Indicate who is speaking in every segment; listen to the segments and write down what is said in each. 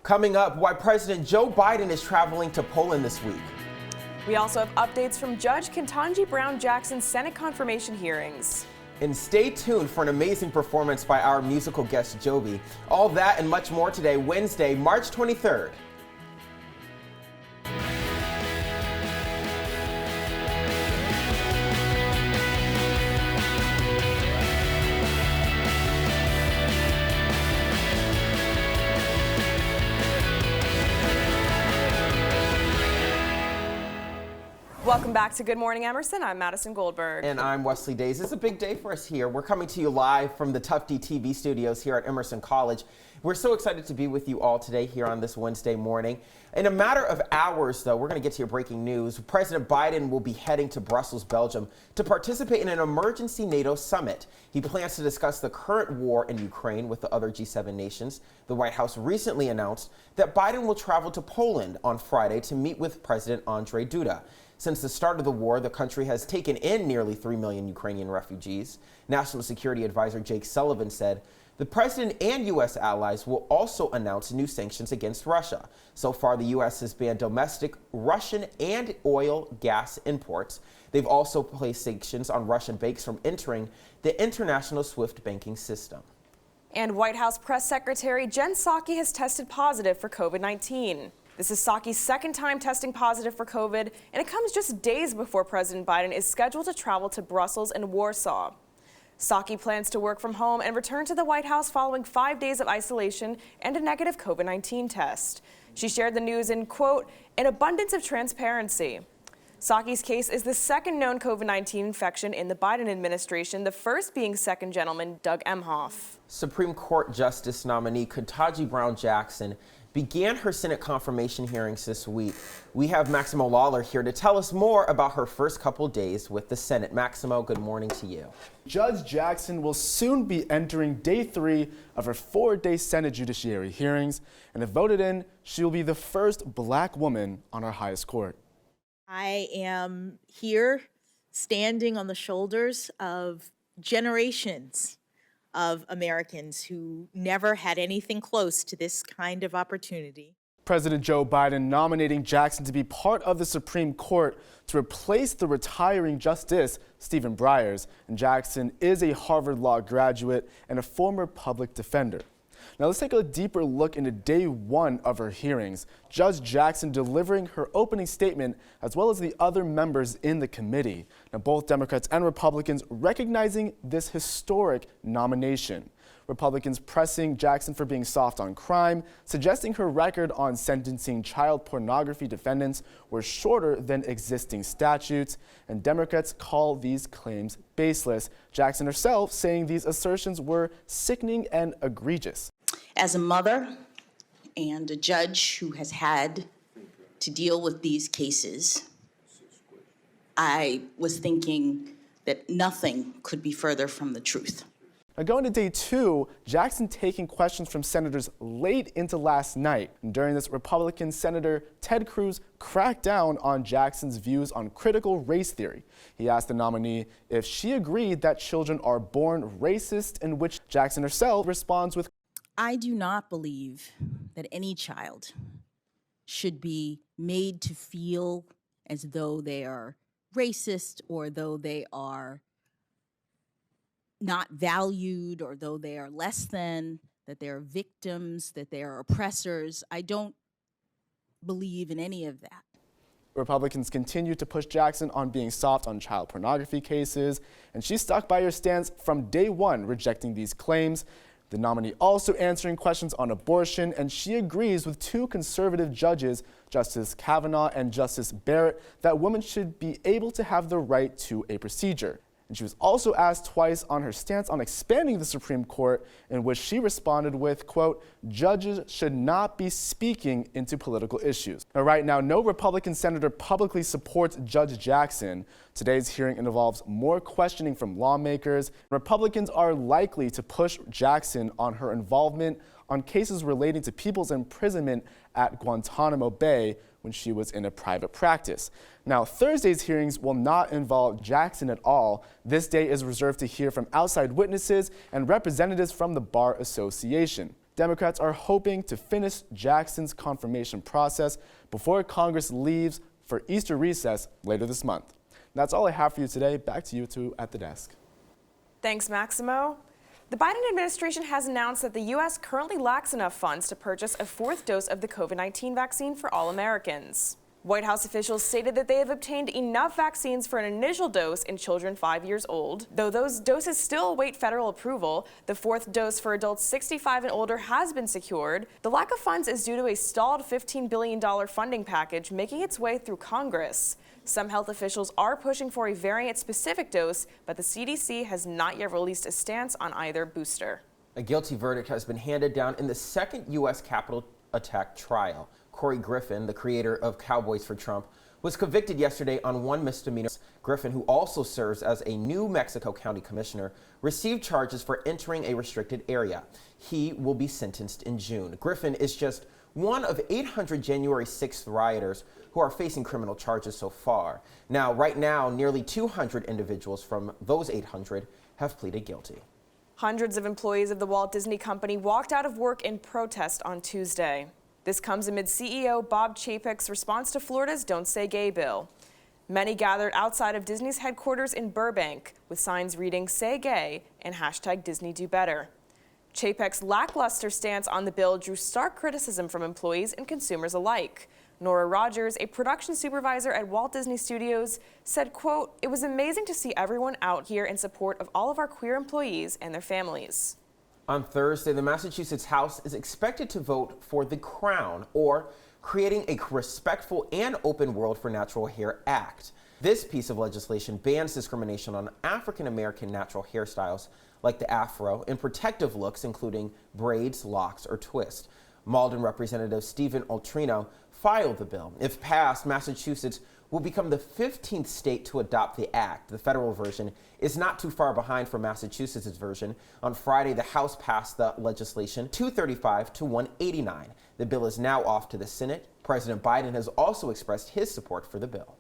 Speaker 1: Coming up, why President Joe Biden is traveling to Poland this week.
Speaker 2: We also have updates from Judge Ketanji Brown Jackson's Senate confirmation hearings.
Speaker 1: And stay tuned for an amazing performance by our musical guest, Joby. All that and much more today, Wednesday, March 23rd.
Speaker 2: Welcome back to Good Morning Emerson. I'm Madison Goldberg.
Speaker 1: And I'm Wesley Days. It's a big day for us here. We're coming to you live from the Tufty TV studios here at Emerson College. We're so excited to be with you all today here on this Wednesday morning. In a matter of hours, though, we're going to get to your breaking news. President Biden will be heading to Brussels, Belgium, to participate in an emergency NATO summit. He plans to discuss the current war in Ukraine with the other G7 nations. The White House recently announced that Biden will travel to Poland on Friday to meet with President Andrzej Duda. Since the start of the war, the country has taken in nearly 3 million Ukrainian refugees. National Security Advisor Jake Sullivan said the president and U.S. allies will also announce new sanctions against Russia. So far, the U.S. has banned domestic Russian and oil gas imports. They've also placed sanctions on Russian banks from entering the international SWIFT banking system.
Speaker 2: And White House Press Secretary Jen Psaki has tested positive for COVID-19. This is Psaki's second time testing positive for COVID, and it comes just days before President Biden is scheduled to travel to Brussels and Warsaw. Psaki plans to work from home and return to the White House following 5 days of isolation and a negative COVID-19 test. She shared the news in, quote, an abundance of transparency. Psaki's case is the second known COVID-19 infection in the Biden administration, the first being Second Gentleman Doug Emhoff.
Speaker 1: Supreme Court Justice nominee Ketanji Brown Jackson began her Senate confirmation hearings this week. We have Maximo Lawler here to tell us more about her first couple days with the Senate. Maximo, good morning to you.
Speaker 3: Judge Jackson will soon be entering day 3 of her 4-day Senate Judiciary hearings, and if voted in, she will be the first black woman on our highest court.
Speaker 4: I am here standing on the shoulders of generations of Americans who never had anything close to this kind of opportunity.
Speaker 3: President Joe Biden nominating Jackson to be part of the Supreme Court to replace the retiring Justice Stephen Breyer. And Jackson is a Harvard Law graduate and a former public defender. Now let's take a deeper look into day 1 of her hearings. Judge Jackson delivering her opening statement as well as the other members in the committee. Now both Democrats and Republicans recognizing this historic nomination. Republicans pressing Jackson for being soft on crime, suggesting her record on sentencing child pornography defendants were shorter than existing statutes, and Democrats call these claims baseless. Jackson herself saying these assertions were sickening and egregious.
Speaker 4: As a mother and a judge who has had to deal with these cases, I was thinking that nothing could be further from the truth.
Speaker 3: Now going to day 2, Jackson taking questions from senators late into last night. And during this, Republican Senator Ted Cruz cracked down on Jackson's views on critical race theory. He asked the nominee if she agreed that children are born racist, in which Jackson herself responds with,
Speaker 4: I do not believe that any child should be made to feel as though they are racist or though they are not valued or though they are less than, that they are victims, that they are oppressors. I don't believe in any of that.
Speaker 3: Republicans continue to push Jackson on being soft on child pornography cases, and she stuck by her stance from day 1, rejecting these claims. The nominee also answering questions on abortion, and she agrees with 2 conservative judges, Justice Kavanaugh and Justice Barrett, that women should be able to have the right to a procedure. And she was also asked twice on her stance on expanding the Supreme Court, in which she responded with, quote, judges should not be speaking into political issues. Now, right now, no Republican senator publicly supports Judge Jackson. Today's hearing involves more questioning from lawmakers. Republicans are likely to push Jackson on her involvement on cases relating to people's imprisonment at Guantanamo Bay when she was in a private practice. Now, Thursday's hearings will not involve Jackson at all. This day is reserved to hear from outside witnesses and representatives from the Bar Association. Democrats are hoping to finish Jackson's confirmation process before Congress leaves for Easter recess later this month. That's all I have for you today. Back to you two at the desk.
Speaker 2: Thanks, Maximo. The Biden administration has announced that the U.S. currently lacks enough funds to purchase a fourth dose of the COVID-19 vaccine for all Americans. White House officials stated that they have obtained enough vaccines for an initial dose in children 5 years old. Though those doses still await federal approval, the fourth dose for adults 65 and older has been secured. The lack of funds is due to a stalled $15 billion funding package making its way through Congress. Some health officials are pushing for a variant-specific dose, but the CDC has not yet released a stance on either booster.
Speaker 1: A guilty verdict has been handed down in the second U.S. Capitol attack trial. Corey Griffin, the creator of Cowboys for Trump, was convicted yesterday on one misdemeanor. Griffin, who also serves as a New Mexico County Commissioner, received charges for entering a restricted area. He will be sentenced in June. Griffin is just one of 800 January 6th rioters who are facing criminal charges so far. Right now, nearly 200 individuals from those 800 have pleaded guilty.
Speaker 2: Hundreds of employees of the Walt Disney Company walked out of work in protest on Tuesday. This comes amid CEO Bob Chapek's response to Florida's Don't Say Gay bill. Many gathered outside of Disney's headquarters in Burbank with signs reading "Say Gay" and #DisneyDoBetter. Chapek's lackluster stance on the bill drew stark criticism from employees and consumers alike. Nora Rogers, a production supervisor at Walt Disney Studios, said, quote, "It was amazing to see everyone out here in support of all of our queer employees and their families."
Speaker 1: On Thursday, the Massachusetts House is expected to vote for the Crown, or Creating a Respectful and Open World for Natural Hair Act. This piece of legislation bans discrimination on African American natural hairstyles like the afro and protective looks, including braids, locks, or twists. Malden Representative Stephen Altrino filed the bill. If passed, Massachusetts will become the 15th state to adopt the act. The federal version is not too far behind from Massachusetts' version. On Friday, the House passed the legislation 235 to 189. The bill is now off to the Senate. President Biden has also expressed his support for the bill.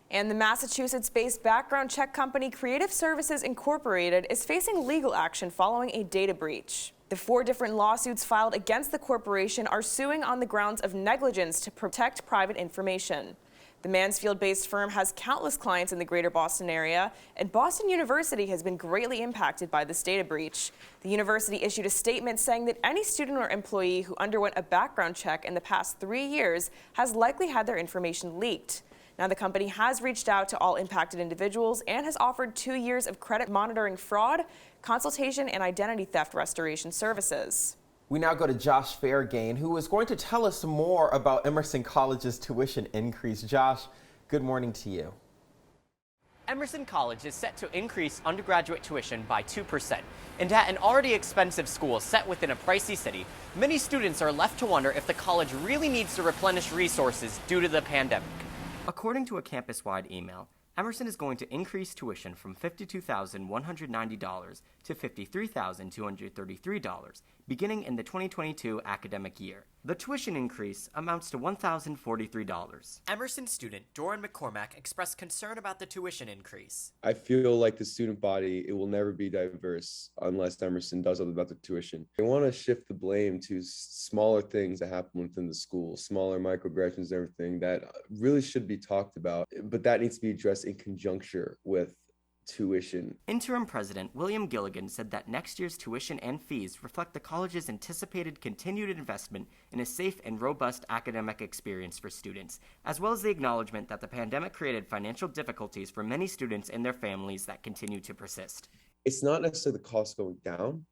Speaker 2: And the Massachusetts-based background check company Creative Services Incorporated is facing legal action following a data breach. The 4 different lawsuits filed against the corporation are suing on the grounds of negligence to protect private information. The Mansfield-based firm has countless clients in the greater Boston area, and Boston University has been greatly impacted by this data breach. The university issued a statement saying that any student or employee who underwent a background check in the past 3 years has likely had their information leaked. Now, the company has reached out to all impacted individuals and has offered 2 years of credit monitoring fraud, consultation, and identity theft restoration services.
Speaker 1: We now go to Josh Fairgain, who is going to tell us more about Emerson College's tuition increase. Josh, good morning to you.
Speaker 5: Emerson College is set to increase undergraduate tuition by 2%. And at an already expensive school set within a pricey city, many students are left to wonder if the college really needs to replenish resources due to the pandemic. According to a campus-wide email, Emerson is going to increase tuition from $52,190 to $53,233, beginning in the 2022 academic year. The tuition increase amounts to $1,043. Emerson student Doran McCormack expressed concern about the tuition increase.
Speaker 6: I feel like the student body, it will never be diverse unless Emerson does something about the tuition. They want to shift the blame to smaller things that happen within the school, smaller microaggressions and everything that really should be talked about, but that needs to be addressed in conjuncture with tuition.
Speaker 5: Interim President William Gilligan said that next year's tuition and fees reflect the college's anticipated continued investment in a safe and robust academic experience for students, as well as the acknowledgement that the pandemic created financial difficulties for many students and their families that continue to persist.
Speaker 6: It's not necessarily the cost going down,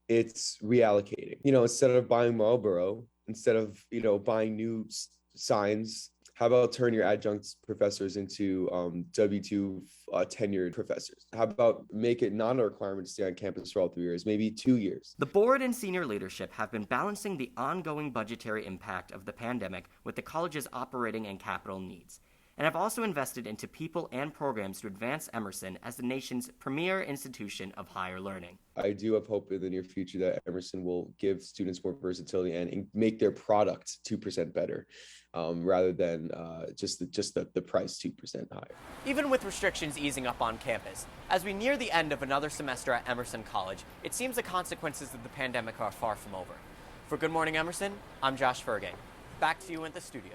Speaker 6: it's reallocating. Instead of buying Marlboro, instead of, buying new signs, how about turn your adjunct professors into W-2 tenured professors? How about make it not a requirement to stay on campus for all 3 years, maybe 2 years?
Speaker 5: The board and senior leadership have been balancing the ongoing budgetary impact of the pandemic with the college's operating and capital needs, and have also invested into people and programs to advance Emerson as the nation's premier institution of higher learning.
Speaker 6: I do have hope in the near future that Emerson will give students more versatility and make their product 2% better, rather than just the price 2% higher.
Speaker 5: Even with restrictions easing up on campus, as we near the end of another semester at Emerson College, it seems the consequences of the pandemic are far from over. For Good Morning Emerson, I'm Josh Fergang. Back to you in the studio.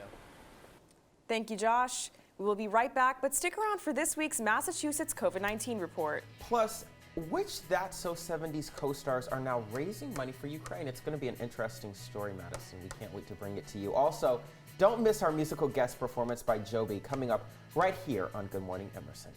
Speaker 2: Thank you, Josh. We will be right back, but stick around for this week's Massachusetts COVID-19 report.
Speaker 1: Plus, which That's So 70s co-stars are now raising money for Ukraine? It's going to be an interesting story, Madison. We can't wait to bring it to you. Also, don't miss our musical guest performance by Joby coming up right here on Good Morning Emerson.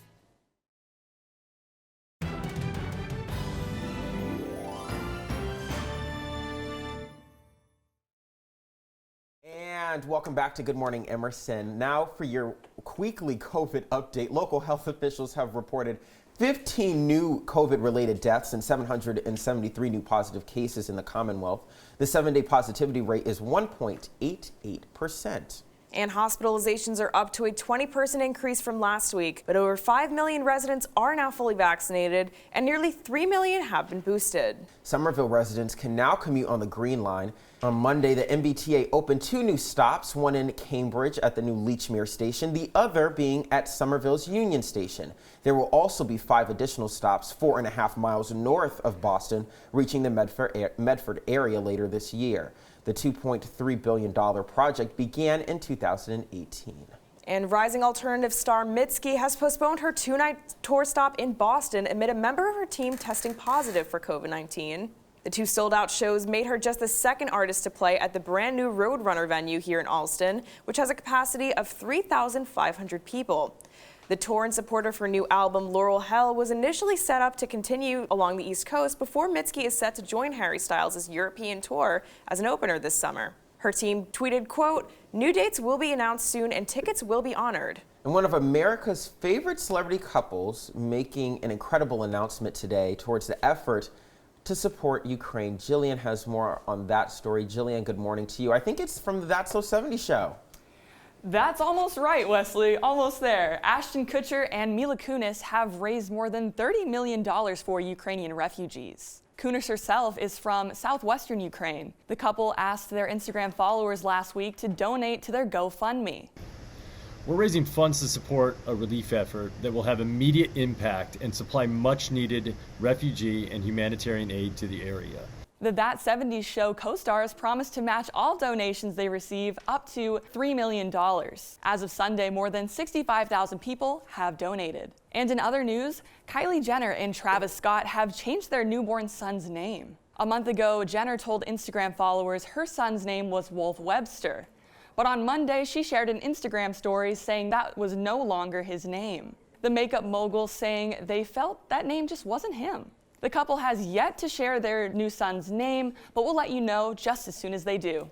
Speaker 1: And welcome back to Good Morning Emerson. Now for your weekly COVID update. Local health officials have reported 15 new COVID-related deaths and 773 new positive cases in the Commonwealth. The 7-day positivity rate is 1.88%.
Speaker 2: And hospitalizations are up to a 20% increase from last week, but over 5 million residents are now fully vaccinated and nearly 3 million have been boosted.
Speaker 1: Somerville residents can now commute on the Green Line. On Monday, the MBTA opened 2 new stops, one in Cambridge at the new Leechmere station, the other being at Somerville's Union Station. There will also be 5 additional stops 4.5 miles north of Boston, reaching the Medford area later this year. The $2.3 billion project began in 2018.
Speaker 2: And rising alternative star Mitski has postponed her 2-night tour stop in Boston amid a member of her team testing positive for COVID-19. The 2 sold-out shows made her just the second artist to play at the brand new Roadrunner venue here in Allston, which has a capacity of 3,500 people. The tour in support of her new album, Laurel Hell, was initially set up to continue along the East Coast before Mitski is set to join Harry Styles' European tour as an opener this summer. Her team tweeted, quote, "New dates will be announced soon and tickets will be honored."
Speaker 1: And one of America's favorite celebrity couples making an incredible announcement today towards the effort to support Ukraine. Jillian has more on that story. Jillian, good morning to you. I think it's from the That's So 70 show.
Speaker 7: That's almost right, Wesley. Almost there. Ashton Kutcher and Mila Kunysz have raised more than $30 million for Ukrainian refugees. Kunysz herself is from southwestern Ukraine. The couple asked their Instagram followers last week to donate to their GoFundMe.
Speaker 8: We're raising funds to support a relief effort that will have immediate impact and supply much-needed refugee and humanitarian aid to the area.
Speaker 7: The That 70s Show co-stars promised to match all donations they receive up to $3 million. As of Sunday, more than 65,000 people have donated. And in other news, Kylie Jenner and Travis Scott have changed their newborn son's name. A month ago, Jenner told Instagram followers her son's name was Wolf Webster. But on Monday, she shared an Instagram story saying that was no longer his name. The makeup mogul saying they felt that name just wasn't him. The couple has yet to share their new son's name, but we'll let you know just as soon as they do.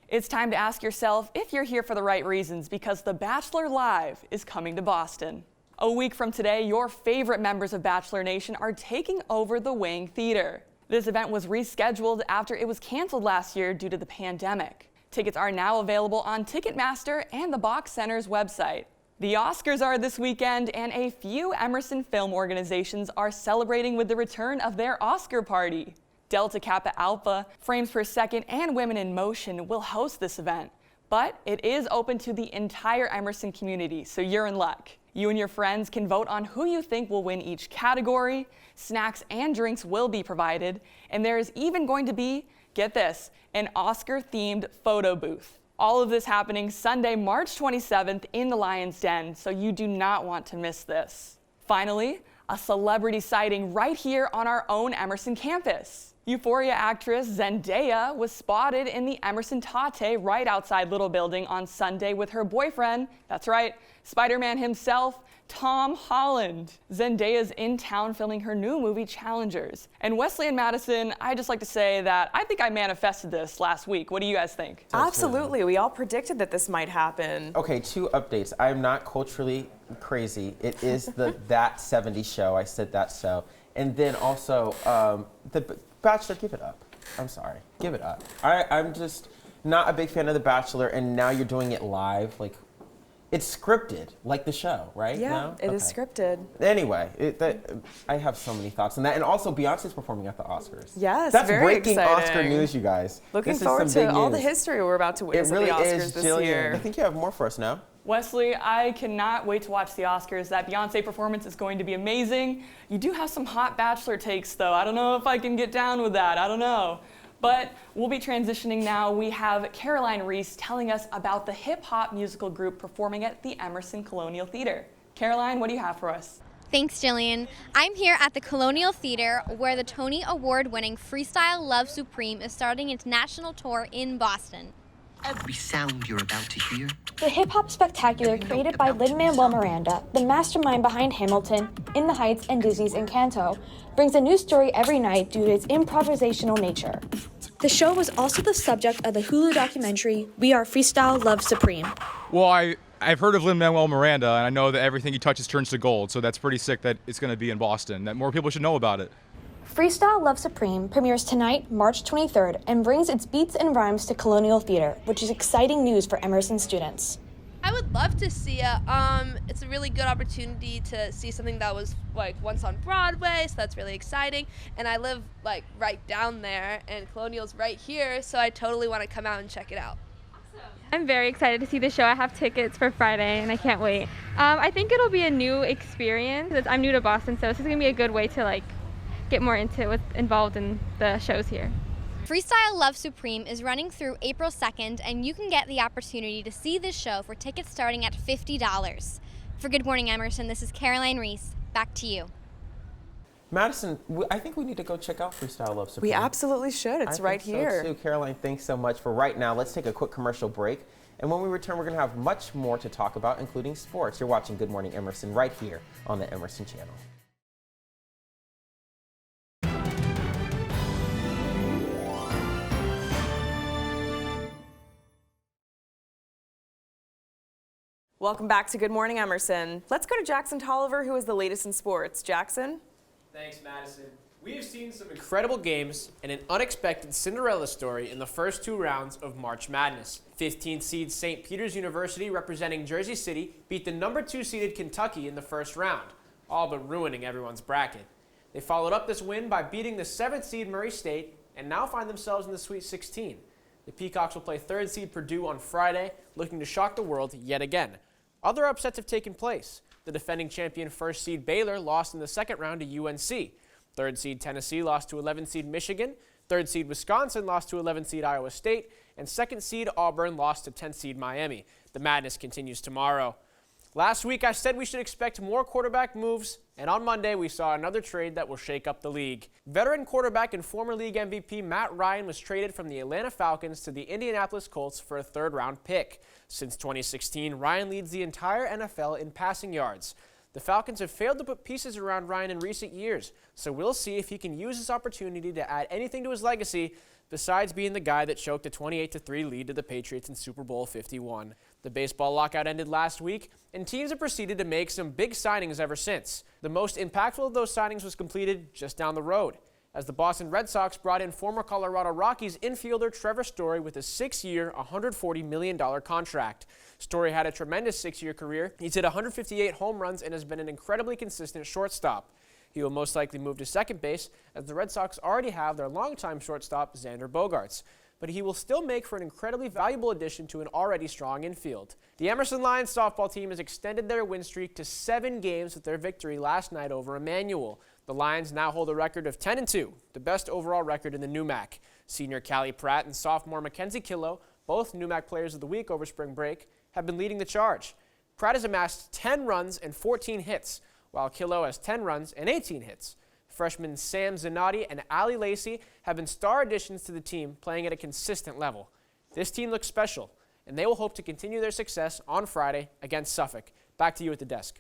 Speaker 7: It's time to ask yourself if you're here for the right reasons, because The Bachelor Live is coming to Boston. A week from today, your favorite members of Bachelor Nation are taking over the Wing Theater. This event was rescheduled after it was canceled last year due to the pandemic. Tickets are now available on Ticketmaster and the Box Center's website. The Oscars are this weekend, and a few Emerson film organizations are celebrating with the return of their Oscar party. Delta Kappa Alpha, Frames Per Second, and Women in Motion will host this event. But it is open to the entire Emerson community, so you're in luck. You and your friends can vote on who you think will win each category. Snacks and drinks will be provided, and there is even going to be, get this, an Oscar-themed photo booth. All of this happening Sunday, March 27th in the Lion's Den, so you do not want to miss this. Finally, a celebrity sighting right here on our own Emerson campus. Euphoria actress Zendaya was spotted in the Emerson Tate right outside Little Building on Sunday with her boyfriend, that's right, Spider-Man himself, Tom Holland. Zendaya's in town filming her new movie, Challengers. And Wesley and Madison, I just like to say that I think I manifested this last week. What do you guys think?
Speaker 2: Absolutely. We all predicted that this might happen.
Speaker 1: Okay, 2 updates. I am not culturally crazy. It is the That 70 show. I said that so. And then also, The Bachelor, give it up. I'm sorry. Give it up. I'm just not a big fan of The Bachelor, and now you're doing it live. Like, it's scripted, like the show, right?
Speaker 2: Yeah,
Speaker 1: no?
Speaker 2: it is scripted.
Speaker 1: Anyway, I have so many thoughts on that. And also, Beyonce's performing at the Oscars.
Speaker 2: Yes,
Speaker 1: That's
Speaker 2: very
Speaker 1: breaking
Speaker 2: exciting.
Speaker 1: Oscar news, you guys.
Speaker 2: Looking
Speaker 1: This is
Speaker 2: forward
Speaker 1: some
Speaker 2: to
Speaker 1: big
Speaker 2: all the
Speaker 1: news.
Speaker 2: history we're about to
Speaker 1: It
Speaker 2: witness
Speaker 1: really
Speaker 2: at the Oscars
Speaker 1: is,
Speaker 2: this
Speaker 1: Jillian.
Speaker 2: year.
Speaker 1: I think you have more for us now.
Speaker 7: Wesley, I cannot wait to watch the Oscars. That Beyonce performance is going to be amazing. You do have some hot Bachelor takes, though. I don't know if I can get down with that. I don't know. But we'll be transitioning now. We have Caroline Reese telling us about the hip-hop musical group performing at the Emerson Colonial Theater. Caroline, what do you have for us?
Speaker 9: Thanks, Jillian. I'm here at the Colonial Theater, where the Tony Award-winning Freestyle Love Supreme is starting its national tour in Boston.
Speaker 10: Every sound you're about to hear.
Speaker 11: The hip-hop spectacular created by Lin-Manuel Miranda, the mastermind behind Hamilton, In the Heights, and Disney's Encanto, brings a new story every night due to its improvisational nature. The show was also the subject of the Hulu documentary, We Are Freestyle Love Supreme.
Speaker 12: Well, I've heard of Lin-Manuel Miranda, and I know that everything he touches turns to gold, so that's pretty sick that it's going to be in Boston, that more people should know about it.
Speaker 11: Freestyle Love Supreme premieres tonight, March 23rd, and brings its beats and rhymes to Colonial Theater, which is exciting news for Emerson students.
Speaker 13: I would love to see it. It's a really good opportunity to see something that was like once on Broadway, so that's really exciting. And I live like right down there, and Colonial's right here, so I totally want to come out and check it out.
Speaker 14: I'm very excited to see the show. I have tickets for Friday, and I can't wait. I think it'll be a new experience. I'm new to Boston, so this is gonna be a good way to get more involved in the shows here.
Speaker 9: Freestyle Love Supreme is running through April 2nd, and you can get the opportunity to see this show for tickets starting at $50. For Good Morning Emerson, this is Caroline Reese. Back to you.
Speaker 1: Madison, I think we need to go check out Freestyle Love Supreme.
Speaker 2: We absolutely should. It's right here.
Speaker 1: So too. Caroline, thanks so much. For right now, let's take a quick commercial break. And when we return, we're going to have much more to talk about, including sports. You're watching Good Morning Emerson right here on the Emerson channel.
Speaker 2: Welcome back to Good Morning Emerson. Let's go to Jackson Tolliver, who is the latest in sports. Jackson?
Speaker 15: Thanks, Madison. We have seen some incredible games and an unexpected Cinderella story in the first two rounds of March Madness. 15th seed St. Peter's University, representing Jersey City, beat the number 2 seeded Kentucky in the first round, all but ruining everyone's bracket. They followed up this win by beating the 7th seed Murray State and now find themselves in the Sweet 16. The Peacocks will play 3rd seed Purdue on Friday, looking to shock the world yet again. Other upsets have taken place. The defending champion 1st seed Baylor lost in the second round to UNC. 3rd seed Tennessee lost to 11th seed Michigan. 3rd seed Wisconsin lost to 11th seed Iowa State. And 2nd seed Auburn lost to 10th seed Miami. The madness continues tomorrow. Last week I said we should expect more quarterback moves, and on Monday we saw another trade that will shake up the league. Veteran quarterback and former league MVP Matt Ryan was traded from the Atlanta Falcons to the Indianapolis Colts for a 3rd-round pick. Since 2016, Ryan leads the entire NFL in passing yards. The Falcons have failed to put pieces around Ryan in recent years, so we'll see if he can use this opportunity to add anything to his legacy besides being the guy that choked a 28-3 lead to the Patriots in Super Bowl 51. The baseball lockout ended last week, and teams have proceeded to make some big signings ever since. The most impactful of those signings was completed just down the road, as the Boston Red Sox brought in former Colorado Rockies infielder Trevor Story with a 6-year, $140 million contract. Story had a tremendous 6-year career. He's hit 158 home runs and has been an incredibly consistent shortstop. He will most likely move to second base, as the Red Sox already have their longtime shortstop, Xander Bogaerts. But he will still make for an incredibly valuable addition to an already strong infield. The Emerson Lions softball team has extended their win streak to 7 games with their victory last night over Emmanuel. The Lions now hold a record of 10-2, the best overall record in the NUMAC. Senior Callie Pratt and sophomore Mackenzie Killow, both NUMAC Players of the Week over spring break, have been leading the charge. Pratt has amassed 10 runs and 14 hits, while Killow has 10 runs and 18 hits. Freshmen Sam Zanotti and Allie Lacey have been star additions to the team, playing at a consistent level. This team looks special, and they will hope to continue their success on Friday against Suffolk. Back to you at the desk.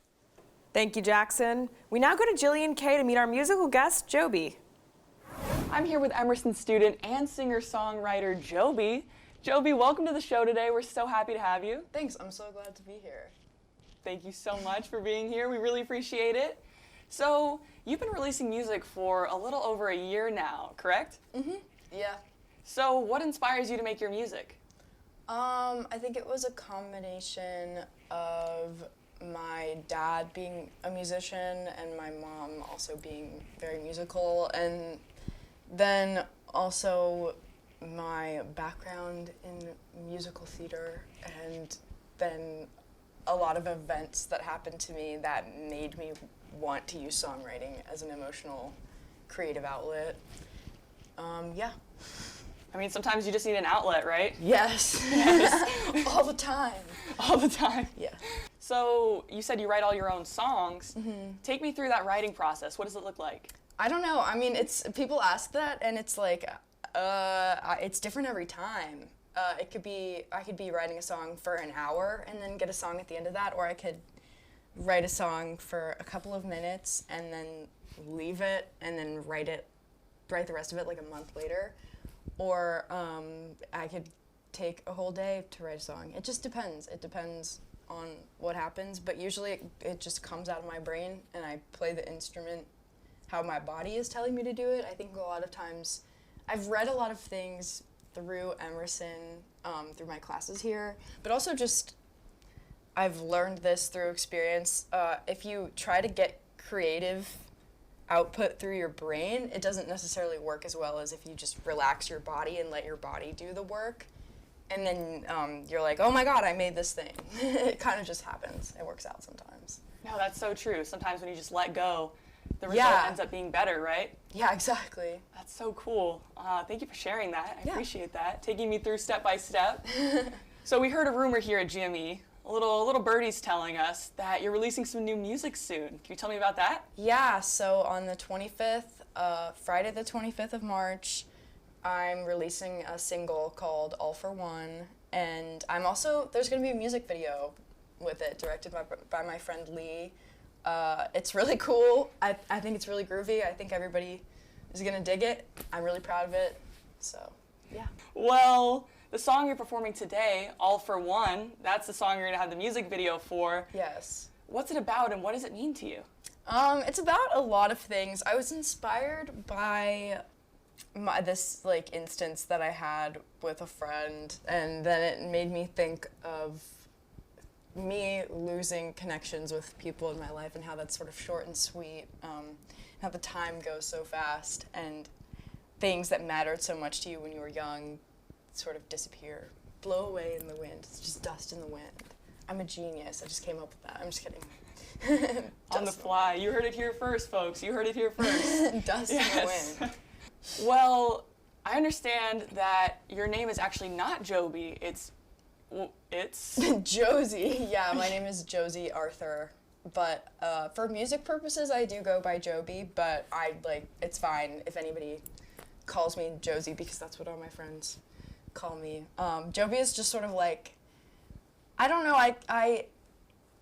Speaker 2: Thank you, Jackson. We now go to Jillian Kay to meet our musical guest, Joby.
Speaker 7: I'm here with Emerson student and singer-songwriter Joby. Joby, welcome to the show today. We're so happy to have you.
Speaker 16: Thanks, I'm so glad to be here.
Speaker 7: Thank you so much for being here. We really appreciate it. So, you've been releasing music for a little over a year now, correct?
Speaker 16: Mm-hmm, yeah.
Speaker 7: So, what inspires you to make your music?
Speaker 16: I think it was a combination of my dad being a musician and my mom also being very musical, and then also my background in musical theater, and then a lot of events that happened to me that made me want to use songwriting as an emotional, creative outlet. Yeah.
Speaker 7: I mean, sometimes you just need an outlet, right?
Speaker 16: Yes.
Speaker 7: Yes.
Speaker 16: All the time.
Speaker 7: All the time.
Speaker 16: Yeah.
Speaker 7: So you said you write all your own songs. Take me through that writing process. What does it look like?
Speaker 16: I don't know. I mean, people ask that, and it's like, it's different every time. I could be writing a song for an hour and then get a song at the end of that, or I could write a song for a couple of minutes and then leave it and then write the rest of it like a month later. Or I could take a whole day to write a song. It just depends. It depends on what happens, but usually it just comes out of my brain and I play the instrument how my body is telling me to do it. I think a lot of times I've read a lot of things through Emerson, through my classes here, but also just I've learned this through experience. If you try to get creative output through your brain, it doesn't necessarily work as well as if you just relax your body and let your body do the work. And then you're like, oh my God, I made this thing. It kind of just happens. It works out sometimes.
Speaker 7: No, that's so true. Sometimes when you just let go, the result ends up being better, right?
Speaker 16: Yeah, exactly.
Speaker 7: That's so cool. Thank you for sharing that. I appreciate that. Taking me through step by step. So we heard a rumor here at GME. A little birdie's telling us that you're releasing some new music soon. Can you tell me about that?
Speaker 16: Yeah, so on the 25th, Friday the 25th of March, I'm releasing a single called All for One, and there's going to be a music video with it, directed by my friend Lee. It's really cool. I think it's really groovy. I think everybody is going to dig it. I'm really proud of it, so yeah.
Speaker 7: Well, the song you're performing today, All for One, that's the song you're going to have the music video for.
Speaker 16: Yes.
Speaker 7: What's it about and what does it mean to you?
Speaker 16: It's about a lot of things. I was inspired by this instance that I had with a friend, and then it made me think of me losing connections with people in my life and how that's sort of short and sweet, how the time goes so fast and things that mattered so much to you when you were young sort of disappear, blow away in the wind. It's just dust in the wind. I'm a genius. I just came up with that. I'm just kidding.
Speaker 7: On the fly. You heard it here first, folks. You heard it here first.
Speaker 16: Dust in the wind.
Speaker 7: Well, I understand that your name is actually not Joby. It's
Speaker 16: Josie. Yeah, my name is Josie Arthur. But for music purposes, I do go by Joby. But it's fine if anybody calls me Josie because that's what all my friends call me. Joby is just sort of I don't know.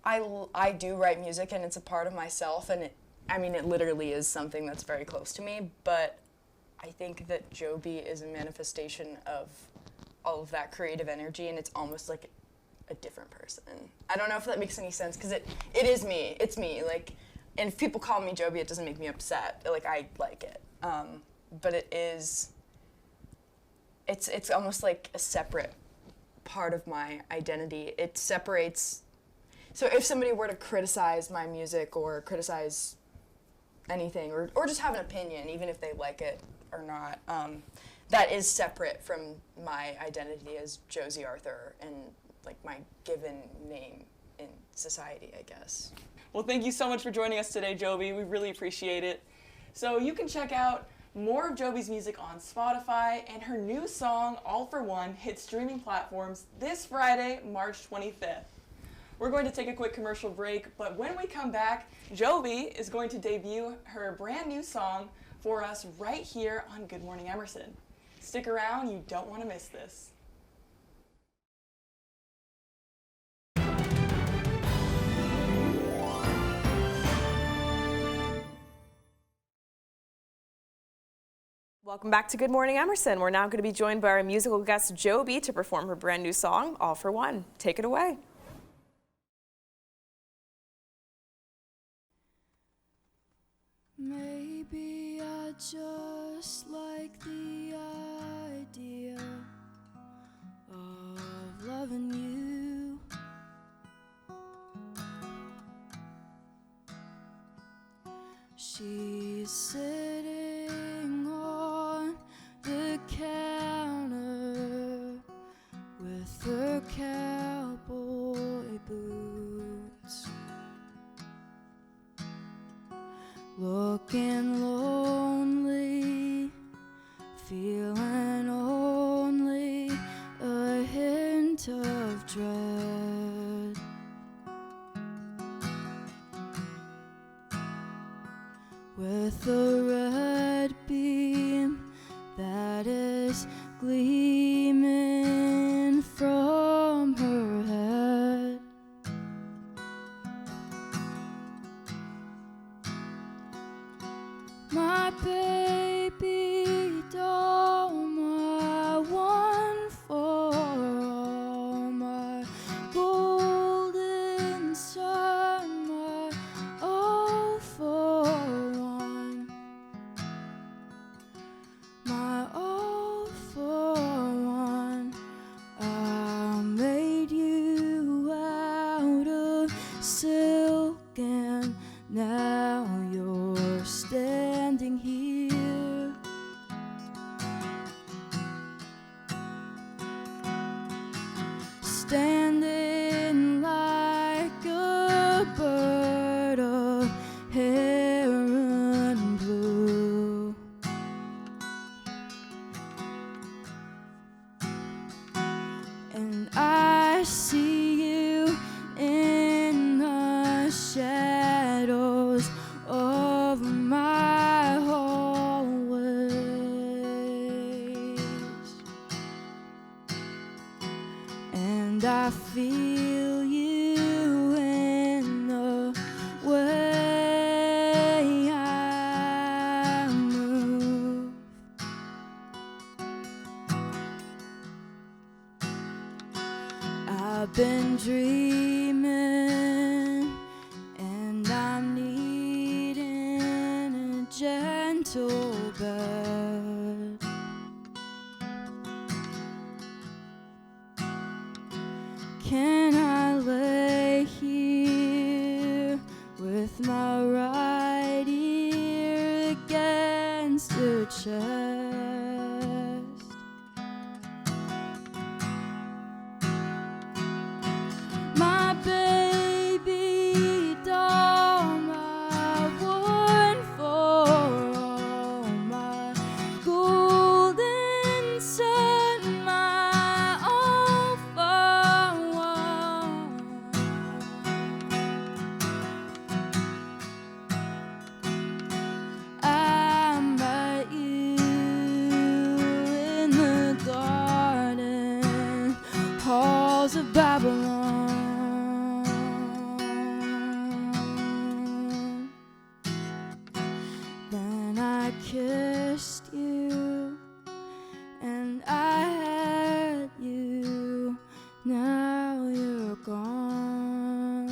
Speaker 16: I do write music and it's a part of myself, and it literally is something that's very close to me. But I think that Joby is a manifestation of all of that creative energy, and it's almost like a different person. I don't know if that makes any sense, because it is me. It's me. And if people call me Joby, it doesn't make me upset. I like it. But it is. It's almost like a separate part of my identity. It separates. So if somebody were to criticize my music or criticize anything, or just have an opinion, even if they like it or not, that is separate from my identity as Josie Arthur and my given name in society, I guess.
Speaker 7: Well, thank you so much for joining us today, Joby. We really appreciate it. So you can check out more of Joby's music on Spotify, and her new song, All for One, hits streaming platforms this Friday, March 25th. We're going to take a quick commercial break, but when we come back, Joby is going to debut her brand new song for us right here on Good Morning Emerson. Stick around, you don't want to miss this.
Speaker 2: Welcome back to Good Morning Emerson. We're now going to be joined by our musical guest Joby to perform her brand new song, All for One. Take it away.
Speaker 17: Maybe I just like the idea of loving you. She's sitting on the counter with her cowboy boots, looking lonely, feeling old. dread. With a red beam that is gleaming from her head. My baby doll, my one for all, my golden sun, my all for one, my all for one. I made you out of silk and now you're standing here. Standing like a bird of heron blue. And I see you in the shadows of my hallways, and I feel you in the way I move. I've been dreaming, and I'm needing a gentle bed. Can I lay here with my right ear against your chest? My baby doll, my one for all, my golden sun, my all for one. I met you in the garden halls of Babylon. Then I kissed you, and I had you. Now you're gone.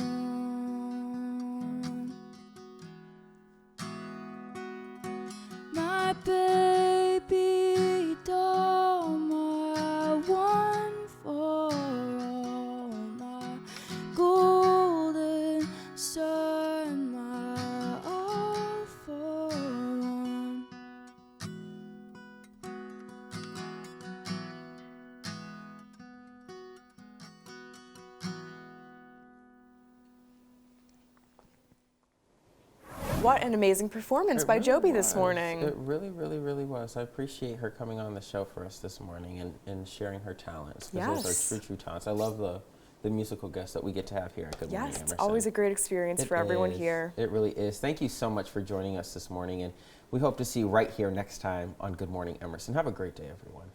Speaker 17: My baby doll, my one for all, my golden sun, my all for one.
Speaker 2: What an amazing performance by Joby this
Speaker 1: was.
Speaker 2: morning.
Speaker 1: It really, really, really was. I appreciate her coming on the show for us this morning and sharing her talents. Because those are true talents. I love the musical guests that we get to have here at Good Morning Emerson.
Speaker 2: Yes, it's always a great experience for everyone here.
Speaker 1: It really is. Thank you so much for joining us this morning, and we hope to see you right here next time on Good Morning Emerson. Have a great day, everyone.